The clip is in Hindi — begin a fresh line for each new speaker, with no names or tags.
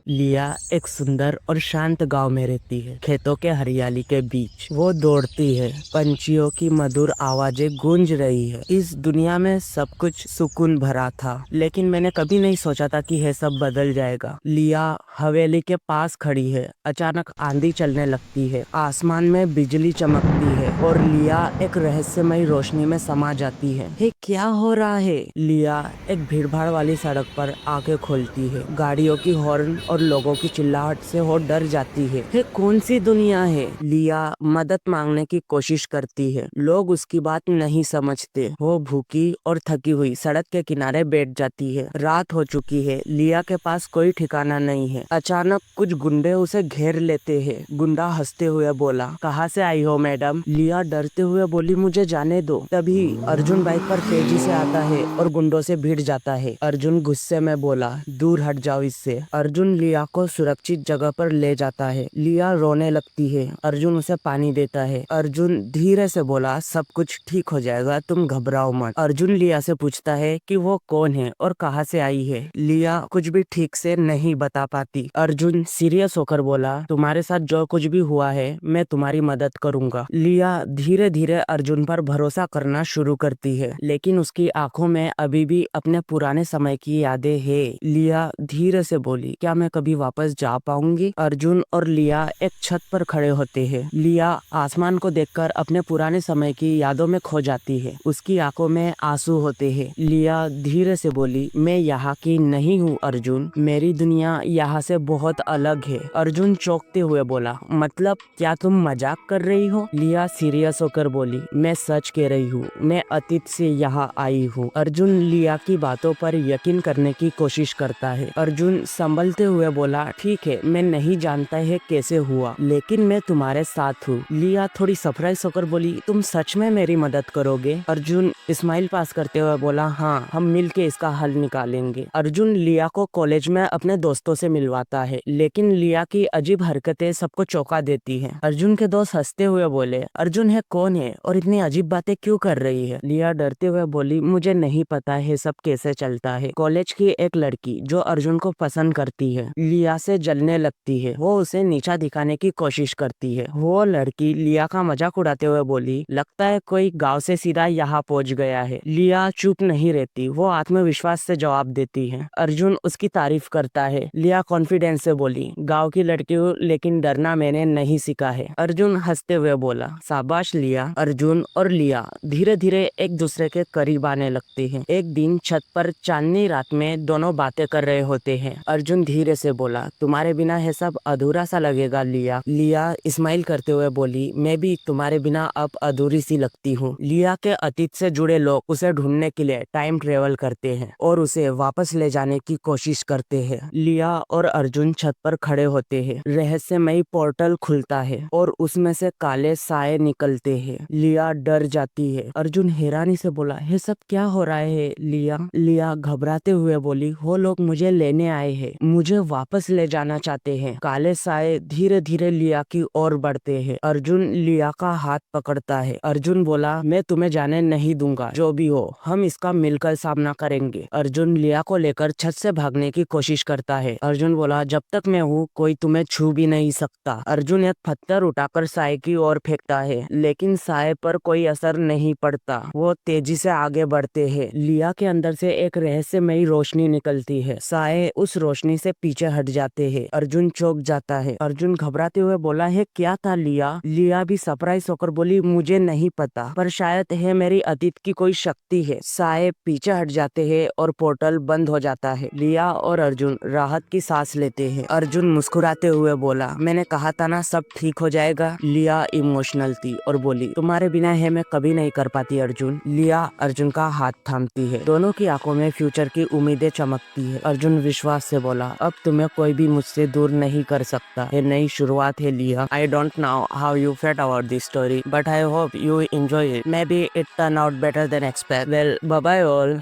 लिया एक सुंदर और शांत गांव में रहती है। खेतों के हरियाली के बीच वो दौड़ती है, पंछियों की मधुर आवाजें गूंज रही है। इस दुनिया में सब कुछ सुकून भरा था, लेकिन मैंने कभी नहीं सोचा था कि यह सब बदल जाएगा। लिया हवेली के पास खड़ी है। अचानक आंधी चलने लगती है, आसमान में बिजली चमकती है और लिया एक रहस्यमयी रोशनी में समा जाती है। ये क्या हो रहा है? लिया एक भीड़भाड़ वाली सड़क पर आंखें खोलती है। गाड़ियों की हॉर्न और लोगों की चिल्लाहट से वो डर जाती है। ये कौन सी दुनिया है? लिया मदद मांगने की कोशिश करती है। लोग उसकी बात नहीं समझते। वो भूखी और थकी हुई सड़क के किनारे बैठ जाती है। रात हो चुकी है। लिया के पास कोई ठिकाना नहीं है। अचानक कुछ गुंडे उसे घेर लेते हैं। गुंडा हंसते हुए बोला, कहाँ से आई हो मैडम? लिया डरते हुए बोली, मुझे जाने दो। तभी अर्जुन बाइक पर तेजी से आता है और गुंडों से भिड़ जाता है। अर्जुन गुस्से में बोला, दूर हट जाओ इससे। अर्जुन लिया को सुरक्षित जगह पर ले जाता है। लिया रोने लगती है। अर्जुन उसे पानी देता है। अर्जुन धीरे से बोला, सब कुछ ठीक हो जाएगा, तुम घबराओ मत। अर्जुन लिया से पूछता है कि वो कौन है और कहाँ से आई है। लिया कुछ भी ठीक से नहीं बता पाती। अर्जुन सीरियस होकर बोला, तुम्हारे साथ जो कुछ भी हुआ है मैं तुम्हारी मदद करूंगा। लिया धीरे धीरे अर्जुन पर भरोसा करना शुरू करती है, लेकिन उसकी आंखों में अभी भी अपने पुराने समय की यादें हैं। लिया धीरे से बोली, क्या मैं कभी वापस जा पाऊंगी? अर्जुन और लिया एक छत पर खड़े होते हैं। लिया आसमान को देखकर अपने पुराने समय की यादों में खो जाती है। उसकी आंखों में आंसू होते हैं। लिया धीरे से बोली, मैं यहाँ की नहीं हूँ अर्जुन, मेरी दुनिया यहाँ से बहुत अलग है। अर्जुन चौंकते हुए बोला, मतलब क्या तुम मजाक कर रही हो? लिया सीरियस होकर बोली, मैं सच कह रही हूँ, मैं अतीत से यहाँ आई हूँ। अर्जुन लिया की बातों पर यकीन करने की कोशिश करता है। अर्जुन संभलते हुए बोला, ठीक है, मैं नहीं जानता है कैसे हुआ, लेकिन मैं तुम्हारे साथ हूँ। लिया थोड़ी सरप्राइज होकर बोली, तुम सच में मेरी मदद करोगे? अर्जुन स्माइल पास करते हुए बोला, हाँ, हम मिलके इसका हल निकालेंगे। अर्जुन लिया को कॉलेज में अपने दोस्तों से मिलवाता है, लेकिन लिया की अजीब हरकतें सबको चौंका देती हैं। अर्जुन के दोस्त हंसते हुए बोले, अर्जुन है कौन है और इतनी अजीब बातें क्यों कर रही है? लिया डरते हुए बोली, मुझे नहीं पता है सब कैसे चलता है। कॉलेज की एक लड़की जो अर्जुन को पसंद करती है लिया से जलने लगती है। वो उसे नीचा दिखाने की कोशिश करती है। वो लड़की लिया का मजाक उड़ाते हुए बोली, लगता है कोई गांव से सीधा यहाँ पहुंच गया है। लिया चुप नहीं रहती, वो आत्मविश्वास से जवाब देती है। अर्जुन उसकी तारीफ करता है। लिया कॉन्फिडेंस से बोली, गाँव की लड़की हूँ, लेकिन डरना मैंने नहीं सीखा है। अर्जुन हंसते हुए बोला, शाबाश लिया। अर्जुन और लिया धीरे धीरे एक दूसरे के करीब आने लगते हैं। एक दिन छत पर चांदनी रात में दोनों बातें कर रहे होते हैं। अर्जुन धीरे से बोला, तुम्हारे बिना यह सब अधूरा सा लगेगा लिया। लिया स्माइल करते हुए बोली, मैं भी तुम्हारे बिना अब अधूरी सी लगती हूँ। लिया के अतीत से जुड़े लोग उसे ढूंढने के लिए टाइम ट्रेवल करते हैं और उसे वापस ले जाने की कोशिश करते हैं। लिया और अर्जुन छत पर खड़े होते हैं। रहस्यमयी पोर्टल खुलता है और उसमें से काले साए निकलते हैं। लिया डर जाती है। अर्जुन हैरानी से बोला, ये सब क्या हो रहा है लिया? लिया घबराते हुए बोली, वो लोग मुझे लेने आए हैं, मुझे वापस ले जाना चाहते हैं। काले साए धीरे धीरे लिया की ओर बढ़ते हैं। अर्जुन लिया का हाथ पकड़ता है। अर्जुन बोला, मैं तुम्हें जाने नहीं दूंगा, जो भी हो हम इसका मिलकर सामना करेंगे। अर्जुन लिया को लेकर छत से भागने की कोशिश करता है। अर्जुन बोला, जब तक मैं हूँ कोई तुम्हें छू भी नहीं सकता। अर्जुन एक पत्थर उठाकर साए की ओर फेंकता है, लेकिन साए पर कोई असर नहीं पड़ता। वो तेजी से आगे बढ़ते हैं। लिया के अंदर से एक रहस्यमयी रोशनी निकलती है। साए उस रोशनी से पीछे हट जाते हैं। अर्जुन चौंक जाता है। अर्जुन घबराते हुए बोला, है क्या था लिया? लिया भी सरप्राइज होकर बोली, मुझे नहीं पता, पर शायद है मेरी अतीत की कोई शक्ति है। साए पीछे हट जाते हैं और पोर्टल बंद हो जाता है। लिया और अर्जुन राहत की सांस लेते हैं। अर्जुन मुस्कुराते हुए बोला, मैंने कहा था ना सब ठीक हो जाएगा। लिया इमोशनल थी और बोली, तुम्हारे बिना है मैं कभी नहीं कर पाती अर्जुन। लिया अर्जुन का हाथ थामती है। दोनों की आंखों में फ्यूचर की उम्मीदें चमकती है। अर्जुन विश्वास से बोला, अब तुम्हें कोई भी मुझसे दूर नहीं कर सकता। ये नई शुरुआत है लिया। I don't know how you felt about this story, but I hope you enjoy it. Maybe it turn out better than expect. Well, bye bye all.